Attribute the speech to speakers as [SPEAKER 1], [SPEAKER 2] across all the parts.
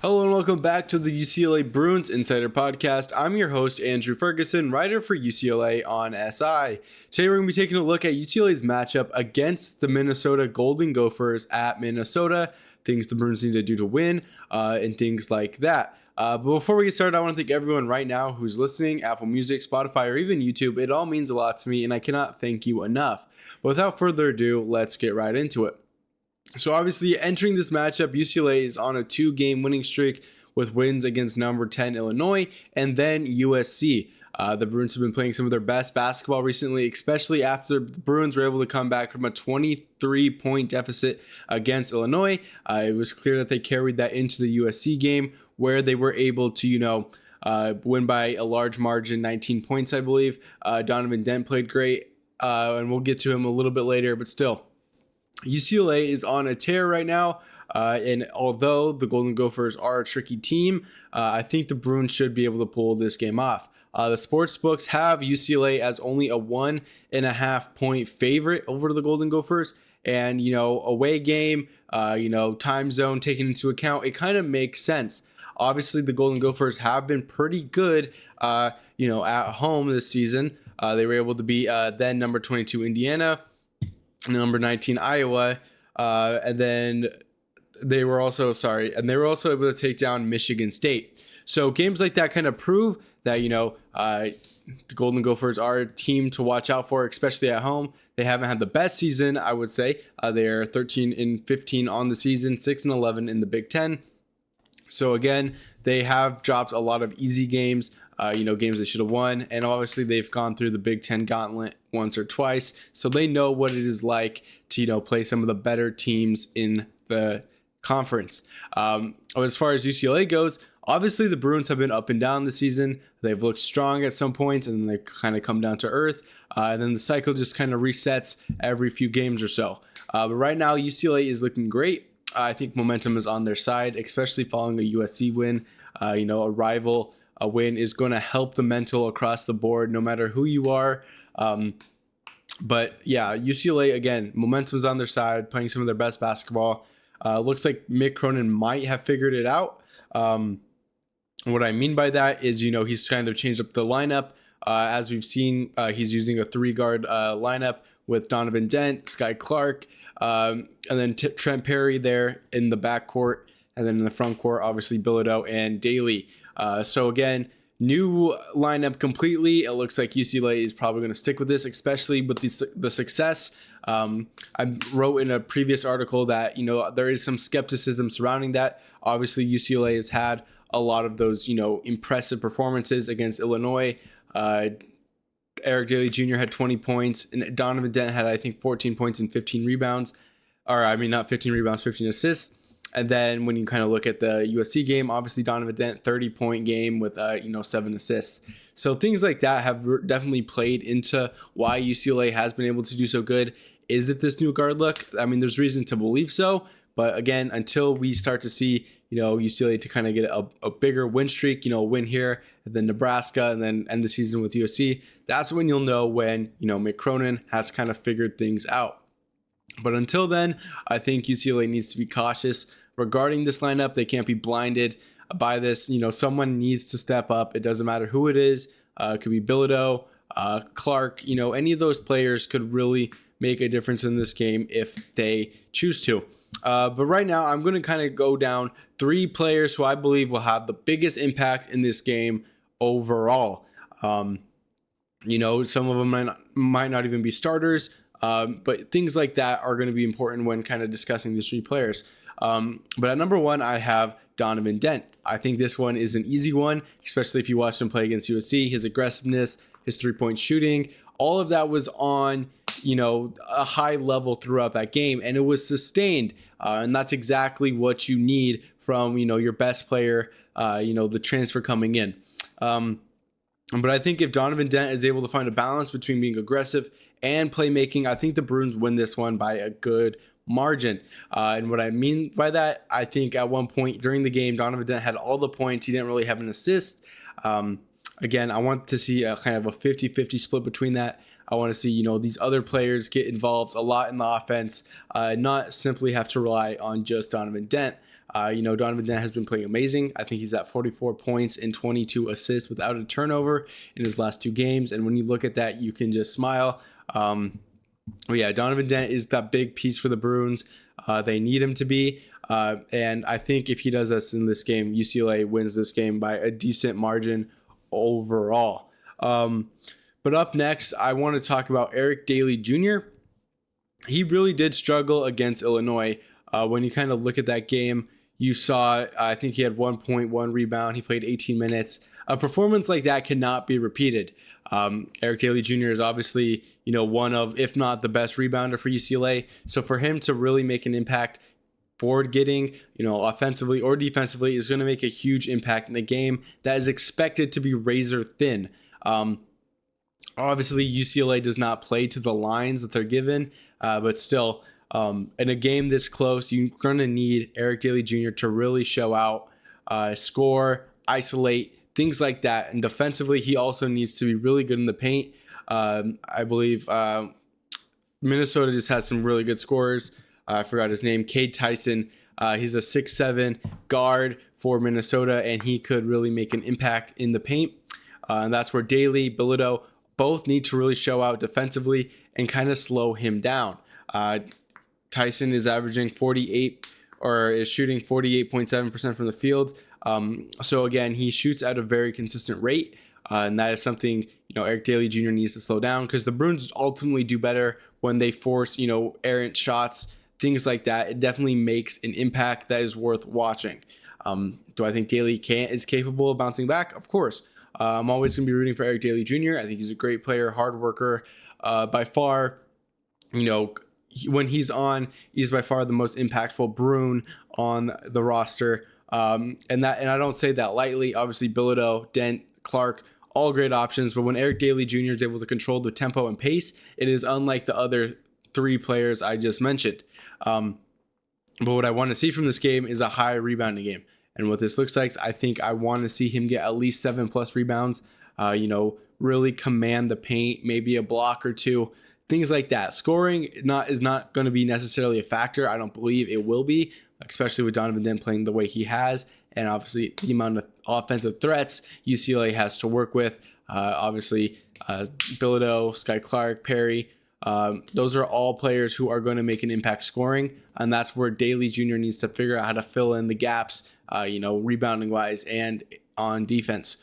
[SPEAKER 1] Hello and welcome back to the UCLA Bruins Insider Podcast. I'm your host, Andrew Ferguson, writer for UCLA on SI. Today we're going to be taking a look at UCLA's matchup against the Minnesota Golden Gophers at Minnesota, things the Bruins need to do to win, and things like that. But before we get started, I want to thank everyone right now who's listening, Apple Music, Spotify, or even YouTube. It all means a lot to me, and I cannot thank you enough. But without further ado, let's get right into it. So obviously entering this matchup, UCLA is on a 2-game winning streak with wins against number 10 Illinois and then USC. The Bruins have been playing some of their best basketball recently, especially after the Bruins were able to come back from a 23-point deficit against Illinois. It was clear that they carried that into the USC game where they were able to, win by a large margin, 19 points, I believe. Donovan Dent played great, and we'll get to him a little bit later, but still. UCLA is on a tear right now, and although the Golden Gophers are a tricky team, I think the Bruins should be able to pull this game off. The sports books have UCLA as only a 1.5 point favorite over the Golden Gophers, and away game, time zone taken into account, it kind of makes sense. Obviously, the Golden Gophers have been pretty good, at home this season. They were able to beat then number 22 Indiana, number 19 Iowa, and then they were also able to take down Michigan State. So games like that kind of prove that the Golden Gophers are a team to watch out for, especially at home. They haven't had the best season, I would say. They are 13-15 on the season, 6-11 in the Big Ten. So again, they have dropped a lot of easy games, games they should have won. And obviously they've gone through the Big Ten gauntlet once or twice. So they know what it is like to, play some of the better teams in the conference. As far as UCLA goes, obviously the Bruins have been up and down this season. They've looked strong at some points and then they kind of come down to earth. And then the cycle just kind of resets every few games or so. But right now UCLA is looking great. I think momentum is on their side, especially following a USC win. A rival win is going to help the mental across the board, no matter who you are. But yeah, UCLA, again, momentum is on their side, playing some of their best basketball. Looks like Mick Cronin might have figured it out. What I mean by that is, he's kind of changed up the lineup. As we've seen, he's using a 3-guard lineup with Donovan Dent, Sky Clark, and then Trent Perry there in the backcourt, and then in the front court, obviously Bilodeau and Daly. So again, new lineup completely. It looks like UCLA is probably going to stick with this, especially with the success. I wrote in a previous article that there is some skepticism surrounding that. Obviously, UCLA has had a lot of those impressive performances against Illinois. Eric Daly Jr. had 20 points, and Donovan Dent had, I think, 14 points and 15 rebounds. Not 15 rebounds, 15 assists. And then when you kind of look at the USC game, obviously Donovan Dent, 30-point game with, 7 assists. So things like that have definitely played into why UCLA has been able to do so good. Is it this new guard look? I mean, there's reason to believe so. But again, until we start to see, UCLA to kind of get a bigger win streak, win here, and then Nebraska, and then end the season with USC, that's when you'll know when, Mick Cronin has kind of figured things out. But until then, I think UCLA needs to be cautious regarding this lineup. They can't be blinded by this. Someone needs to step up. It doesn't matter who it is. It could be Bilodeau, Clark. Any of those players could really make a difference in this game if they choose to. But right now, I'm going to kind of go down 3 players who I believe will have the biggest impact in this game overall. Some of them might not even be starters. But things like that are going to be important when kind of discussing these 3 players. But at number 1, I have Donovan Dent. I think this one is an easy one, especially if you watched him play against USC. His aggressiveness, his 3-point shooting, all of that was on, a high level throughout that game, and it was sustained. And that's exactly what you need from, your best player, the transfer coming in. But I think if Donovan Dent is able to find a balance between being aggressive and playmaking, I think the Bruins win this one by a good margin. And what I mean by that, I think at one point during the game, Donovan Dent had all the points. He didn't really have an assist. Again, I want to see a kind of a 50-50 split between that. I want to see, these other players get involved a lot in the offense, not simply have to rely on just Donovan Dent. Donovan Dent has been playing amazing. I think he's at 44 points and 22 assists without a turnover in his last 2 games. And when you look at that, you can just smile. Donovan Dent is that big piece for the Bruins. They need him to be. And I think if he does this in this game, UCLA wins this game by a decent margin overall. But up next, I want to talk about Eric Daly Jr. He really did struggle against Illinois. When you kind of look at that game, you saw, I think he had 1.1 rebound. He played 18 minutes. A performance like that cannot be repeated. Eric Daly Jr. is obviously, one of, if not the best rebounder for UCLA. So for him to really make an impact, board getting, offensively or defensively, is going to make a huge impact in a game that is expected to be razor thin. Obviously, UCLA does not play to the lines that they're given, but still, in a game this close, you're going to need Eric Daly Jr. to really show out, score, isolate, things like that. And defensively, he also needs to be really good in the paint. I believe Minnesota just has some really good scorers. I forgot his name, Cade Tyson. He's a 6'7" guard for Minnesota, and he could really make an impact in the paint. And that's where Daly, Bilodeau both need to really show out defensively and kind of slow him down. Tyson is averaging 48 or is shooting 48.7% from the field. So again, he shoots at a very consistent rate. And that is something, Eric Daly Jr. needs to slow down, because the Bruins ultimately do better when they force, errant shots, things like that. It definitely makes an impact that is worth watching. Do I think Daly is capable of bouncing back? Of course. I'm always going to be rooting for Eric Daly Jr. I think he's a great player, hard worker. By far, when he's on, he's by far the most impactful Bruin on the roster. And I don't say that lightly. Obviously, Bilodeau, Dent, Clark, all great options. But when Eric Daly Jr. is able to control the tempo and pace, it is unlike the other 3 players I just mentioned. But what I want to see from this game is a high rebounding game. And what this looks like, I think I want to see him get at least 7+ rebounds, really command the paint, maybe a block or 2, things like that. Scoring is not going to be necessarily a factor. I don't believe it will be, especially with Donovan Dent playing the way he has. And obviously the amount of offensive threats UCLA has to work with. Obviously, Bilodeau, Sky Clark, Perry, those are all players who are going to make an impact scoring. And that's where Daly Jr. needs to figure out how to fill in the gaps, rebounding wise and on defense.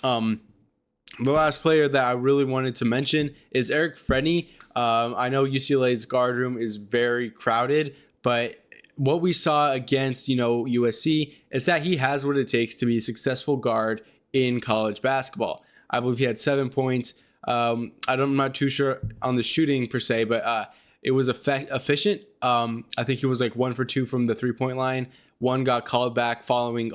[SPEAKER 1] The last player that I really wanted to mention is Eric Frenny. I know UCLA's guard room is very crowded, but what we saw against, USC is that he has what it takes to be a successful guard in college basketball. I believe he had 7 points. I'm not too sure on the shooting per se, but it was efficient. I think he was like 1 for 2 from the 3-point line. 1 got called back following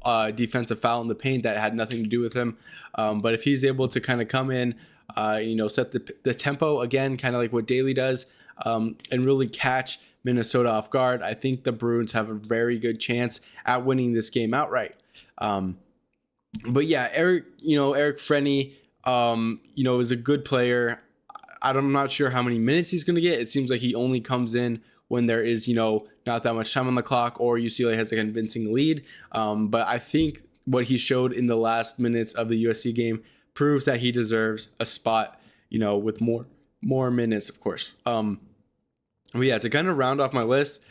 [SPEAKER 1] a defensive foul in the paint that had nothing to do with him. But if he's able to kind of come in, set the tempo again, kind of like what Daly does, and really catch Minnesota off guard, I think the Bruins have a very good chance at winning this game outright. But yeah, Eric Frenny, is a good player. I'm not sure how many minutes he's going to get. It seems like he only comes in when there is, not that much time on the clock or UCLA has a convincing lead. But I think what he showed in the last minutes of the USC game proves that he deserves a spot, with more minutes, of course. But yeah, to kind of round off my list,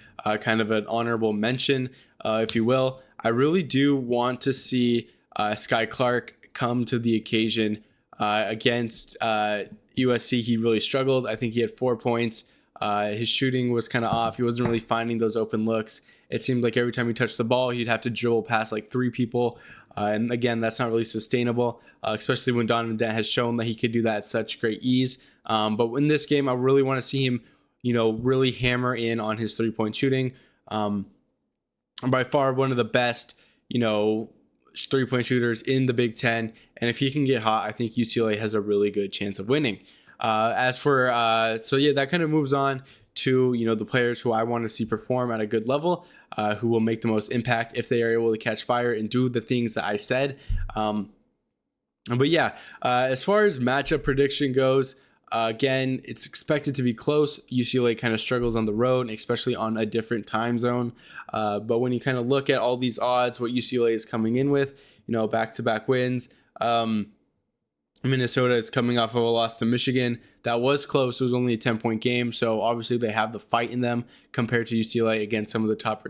[SPEAKER 1] kind of an honorable mention, if you will, I really do want to see Sky Clark come to the occasion. Against USC, he really struggled. I think he had 4 points. His shooting was kind of off. He wasn't really finding those open looks. It seemed like every time he touched the ball, he'd have to dribble past like 3 people. And again, that's not really sustainable, especially when Donovan Dent has shown that he could do that at such great ease. But in this game, I really want to see him, really hammer in on his 3-point shooting. By far one of the best, 3-point shooters in the Big Ten. And if he can get hot, I think UCLA has a really good chance of winning. That kind of moves on to, the players who I want to see perform at a good level, who will make the most impact if they are able to catch fire and do the things that I said. As far as matchup prediction goes, Again, it's expected to be close. UCLA kind of struggles on the road, especially on a different time zone. But when you kind of look at all these odds, what UCLA is coming in with, back-to-back wins. Minnesota is coming off of a loss to Michigan. That was close. It was only a 10-point game. So obviously they have the fight in them compared to UCLA against some of the top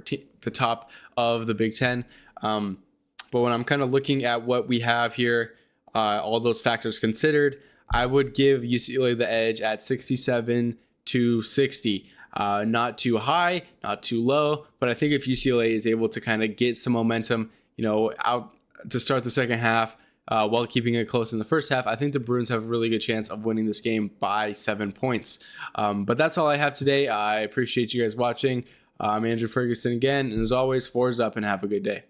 [SPEAKER 1] of the Big Ten. But when I'm kind of looking at what we have here, all those factors considered, I would give UCLA the edge at 67-60. Not too high, not too low, but I think if UCLA is able to kind of get some momentum, out to start the second half, while keeping it close in the first half, I think the Bruins have a really good chance of winning this game by 7 points. But that's all I have today. I appreciate you guys watching. I'm Andrew Ferguson again, and as always, 4's up and have a good day.